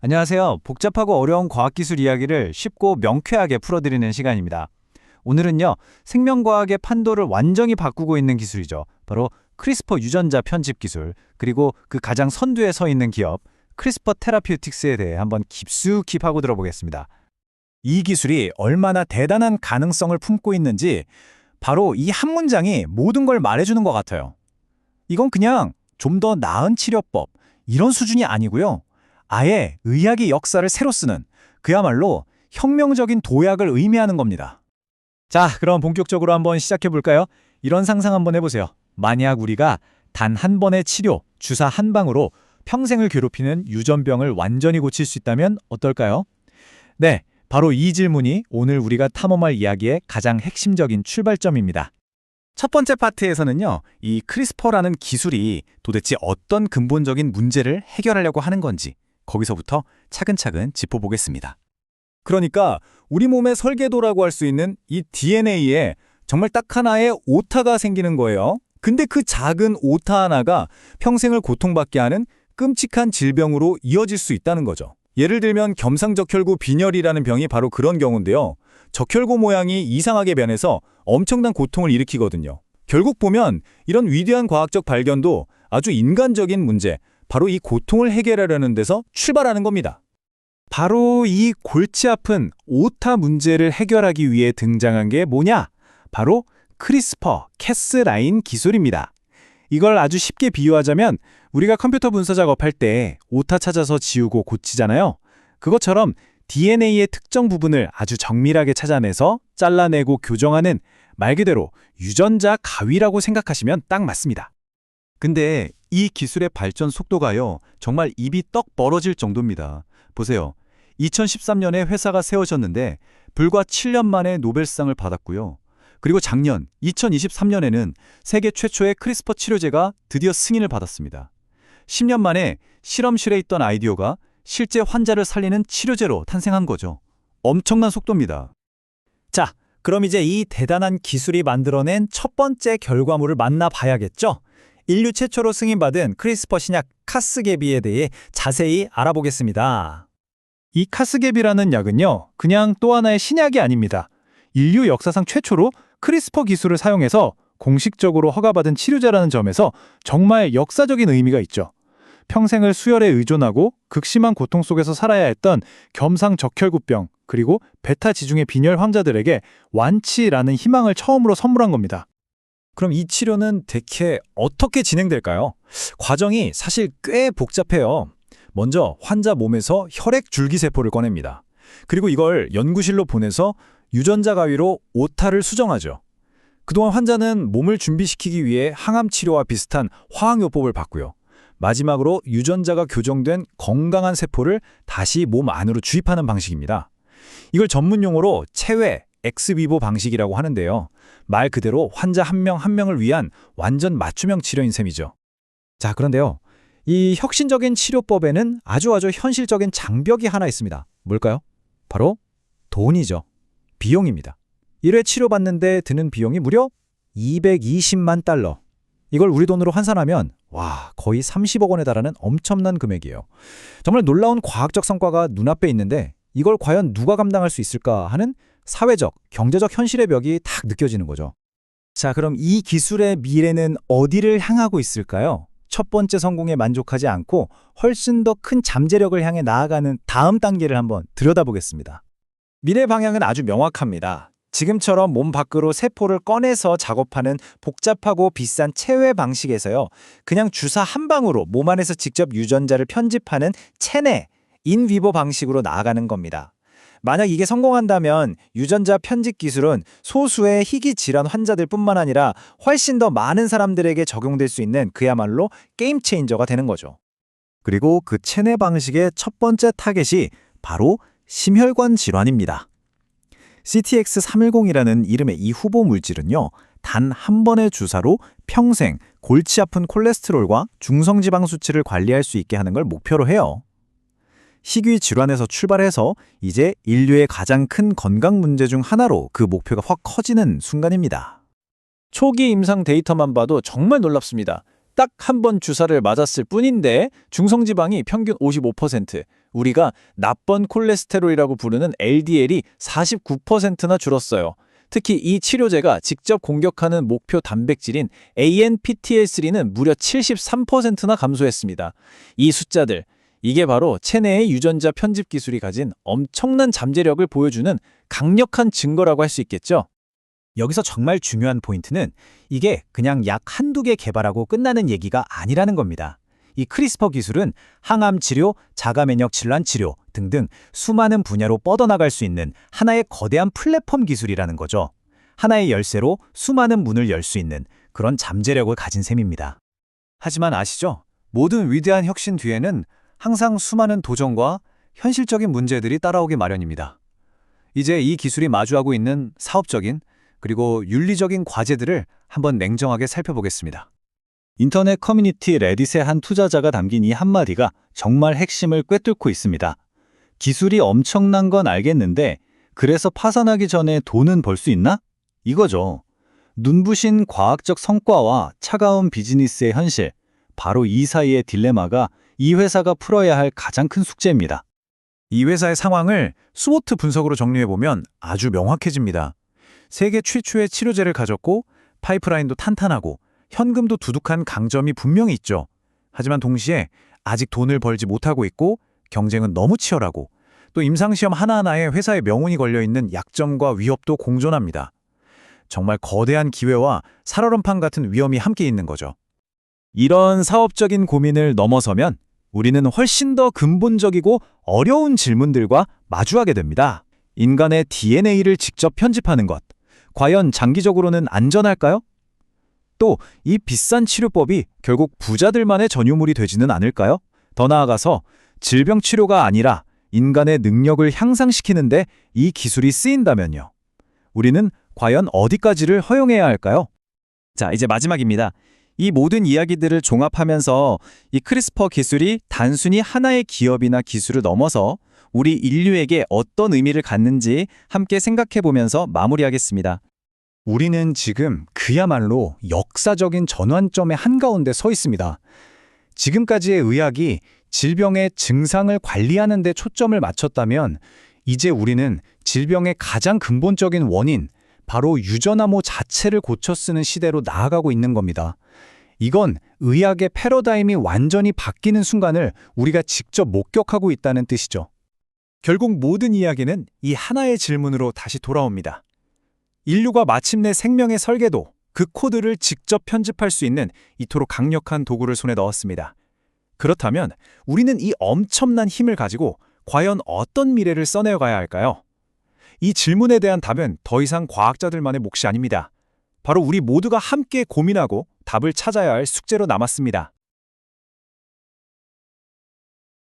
안녕하세요. 복잡하고 어려운 과학기술 이야기를 쉽고 명쾌하게 풀어드리는 시간입니다. 오늘은요, 생명과학의 판도를 완전히 바꾸고 있는 기술이죠. 바로 크리스퍼 유전자 편집 기술, 그리고 그 가장 선두에 서 있는 기업, 크리스퍼 테라피우틱스에 대해 한번 깊숙이 파고 들어보겠습니다. 이 기술이 얼마나 대단한 가능성을 품고 있는지 바로 이 한 문장이 모든 걸 말해주는 것 같아요. 이건 그냥 좀 더 나은 치료법, 이런 수준이 아니고요. 아예 의학의 역사를 새로 쓰는 그야말로 혁명적인 도약을 의미하는 겁니다. 자, 그럼 본격적으로 한번 시작해 볼까요? 이런 상상 한번 해보세요. 만약 우리가 단 한 번의 치료, 주사 한 방으로 평생을 괴롭히는 유전병을 완전히 고칠 수 있다면 어떨까요? 네, 바로 이 질문이 오늘 우리가 탐험할 이야기의 가장 핵심적인 출발점입니다. 첫 번째 파트에서는요, 이 크리스퍼라는 기술이 도대체 어떤 근본적인 문제를 해결하려고 하는 건지 거기서부터 차근차근 짚어보겠습니다. 그러니까 우리 몸의 설계도라고 할 수 있는 이 DNA에 정말 딱 하나의 오타가 생기는 거예요. 근데 그 작은 오타 하나가 평생을 고통받게 하는 끔찍한 질병으로 이어질 수 있다는 거죠. 예를 들면 겸상적혈구 빈혈이라는 병이 바로 그런 경우인데요. 적혈구 모양이 이상하게 변해서 엄청난 고통을 일으키거든요. 결국 보면 이런 위대한 과학적 발견도 아주 인간적인 문제, 바로 이 고통을 해결하려는 데서 출발하는 겁니다. 바로 이 골치 아픈 오타 문제를 해결하기 위해 등장한 게 뭐냐? 바로 크리스퍼 캐스라인 기술입니다. 이걸 아주 쉽게 비유하자면 우리가 컴퓨터 문서 작업할 때 오타 찾아서 지우고 고치잖아요. 그것처럼 DNA의 특정 부분을 아주 정밀하게 찾아내서 잘라내고 교정하는 말 그대로 유전자 가위라고 생각하시면 딱 맞습니다. 근데 이 기술의 발전 속도가요, 정말 입이 떡 벌어질 정도입니다. 보세요. 2013년에 회사가 세워졌는데 불과 7년 만에 노벨상을 받았고요. 그리고 작년 2023년에는 세계 최초의 크리스퍼 치료제가 드디어 승인을 받았습니다. 10년 만에 실험실에 있던 아이디어가 실제 환자를 살리는 치료제로 탄생한 거죠. 엄청난 속도입니다. 자, 그럼 이제 이 대단한 기술이 만들어낸 첫 번째 결과물을 만나봐야겠죠? 인류 최초로 승인받은 크리스퍼 신약 카스게비에 대해 자세히 알아보겠습니다. 이 카스게비라는 약은요, 그냥 또 하나의 신약이 아닙니다. 인류 역사상 최초로 크리스퍼 기술을 사용해서 공식적으로 허가받은 치료제라는 점에서 정말 역사적인 의미가 있죠. 평생을 수혈에 의존하고 극심한 고통 속에서 살아야 했던 겸상적혈구병 그리고 베타 지중해 빈혈 환자들에게 완치라는 희망을 처음으로 선물한 겁니다. 그럼 이 치료는 대체 어떻게 진행될까요? 과정이 사실 꽤 복잡해요. 먼저 환자 몸에서 혈액 줄기세포를 꺼냅니다. 그리고 이걸 연구실로 보내서 유전자 가위로 오타를 수정하죠. 그동안 환자는 몸을 준비시키기 위해 항암 치료와 비슷한 화학요법을 받고요. 마지막으로 유전자가 교정된 건강한 세포를 다시 몸 안으로 주입하는 방식입니다. 이걸 전문 용어로 체외 엑스비보 방식이라고 하는데요. 말 그대로 환자 한 명 한 명을 위한 완전 맞춤형 치료인 셈이죠. 자, 그런데요. 이 혁신적인 치료법에는 아주 현실적인 장벽이 하나 있습니다. 뭘까요? 바로 돈이죠. 비용입니다. 1회 치료받는데 드는 비용이 무려 220만 달러. 이걸 우리 돈으로 환산하면 거의 30억 원에 달하는 엄청난 금액이에요. 정말 놀라운 과학적 성과가 눈앞에 있는데 이걸 과연 누가 감당할 수 있을까 하는 사회적, 경제적 현실의 벽이 딱 느껴지는 거죠. 자, 그럼 이 기술의 미래는 어디를 향하고 있을까요? 첫 번째 성공에 만족하지 않고 훨씬 더 큰 잠재력을 향해 나아가는 다음 단계를 한번 들여다보겠습니다. 미래 방향은 아주 명확합니다. 지금처럼 몸 밖으로 세포를 꺼내서 작업하는 복잡하고 비싼 체외 방식에서요, 그냥 주사 한 방으로 몸 안에서 직접 유전자를 편집하는 체내, 인비보 방식으로 나아가는 겁니다. 만약 이게 성공한다면 유전자 편집 기술은 소수의 희귀 질환 환자들 뿐만 아니라 훨씬 더 많은 사람들에게 적용될 수 있는 그야말로 게임 체인저가 되는 거죠. 그리고 그 체내 방식의 첫 번째 타겟이 바로 심혈관 질환입니다. CTX310이라는 이름의 이 후보 물질은요, 단 한 번의 주사로 평생 골치 아픈 콜레스테롤과 중성지방 수치를 관리할 수 있게 하는 걸 목표로 해요. 희귀 질환에서 출발해서 이제 인류의 가장 큰 건강 문제 중 하나로 그 목표가 확 커지는 순간입니다. 초기 임상 데이터만 봐도 정말 놀랍습니다. 딱 한 번 주사를 맞았을 뿐인데 중성지방이 평균 55%, 우리가 나쁜 콜레스테롤이라고 부르는 LDL이 49%나 줄었어요. 특히 이 치료제가 직접 공격하는 목표 단백질인 ANPTL3는 무려 73%나 감소했습니다. 이 숫자들, 이게 바로 체내의 유전자 편집 기술이 가진 엄청난 잠재력을 보여주는 강력한 증거라고 할 수 있겠죠. 여기서 정말 중요한 포인트는 이게 그냥 약 한두 개 개발하고 끝나는 얘기가 아니라는 겁니다. 이 크리스퍼 기술은 항암 치료, 자가 면역 질환 치료 등등 수많은 분야로 뻗어나갈 수 있는 하나의 거대한 플랫폼 기술이라는 거죠. 하나의 열쇠로 수많은 문을 열 수 있는 그런 잠재력을 가진 셈입니다. 하지만 아시죠? 모든 위대한 혁신 뒤에는 항상 수많은 도전과 현실적인 문제들이 따라오기 마련입니다. 이제 이 기술이 마주하고 있는 사업적인 그리고 윤리적인 과제들을 한번 냉정하게 살펴보겠습니다. 인터넷 커뮤니티 레딧의 한 투자자가 담긴 이 한마디가 정말 핵심을 꿰뚫고 있습니다. 기술이 엄청난 건 알겠는데 그래서 파산하기 전에 돈은 벌 수 있나? 이거죠. 눈부신 과학적 성과와 차가운 비즈니스의 현실, 바로 이 사이의 딜레마가 이 회사가 풀어야 할 가장 큰 숙제입니다. 이 회사의 상황을 스워트 분석으로 정리해보면 아주 명확해집니다. 세계 최초의 치료제를 가졌고 파이프라인도 탄탄하고 현금도 두둑한 강점이 분명히 있죠. 하지만 동시에 아직 돈을 벌지 못하고 있고 경쟁은 너무 치열하고 또 임상시험 하나하나에 회사의 명운이 걸려있는 약점과 위협도 공존합니다. 정말 거대한 기회와 살얼음판 같은 위험이 함께 있는 거죠. 이런 사업적인 고민을 넘어서면 우리는 훨씬 더 근본적이고 어려운 질문들과 마주하게 됩니다. 인간의 DNA를 직접 편집하는 것, 과연 장기적으로는 안전할까요? 또 이 비싼 치료법이 결국 부자들만의 전유물이 되지는 않을까요? 더 나아가서 질병 치료가 아니라 인간의 능력을 향상시키는데 이 기술이 쓰인다면요. 우리는 과연 어디까지를 허용해야 할까요? 자, 이제 마지막입니다. 이 모든 이야기들을 종합하면서 이 크리스퍼 기술이 단순히 하나의 기업이나 기술을 넘어서 우리 인류에게 어떤 의미를 갖는지 함께 생각해 보면서 마무리하겠습니다. 우리는 지금 그야말로 역사적인 전환점의 한가운데 서 있습니다. 지금까지의 의학이 질병의 증상을 관리하는 데 초점을 맞췄다면 이제 우리는 질병의 가장 근본적인 원인, 바로 유전암호 자체를 고쳐 쓰는 시대로 나아가고 있는 겁니다. 이건 의학의 패러다임이 완전히 바뀌는 순간을 우리가 직접 목격하고 있다는 뜻이죠. 결국 모든 이야기는 이 하나의 질문으로 다시 돌아옵니다. 인류가 마침내 생명의 설계도, 그 코드를 직접 편집할 수 있는 이토록 강력한 도구를 손에 넣었습니다. 그렇다면 우리는 이 엄청난 힘을 가지고 과연 어떤 미래를 써내어가야 할까요? 이 질문에 대한 답은 더 이상 과학자들만의 몫이 아닙니다. 바로 우리 모두가 함께 고민하고 답을 찾아야 할 숙제로 남았습니다.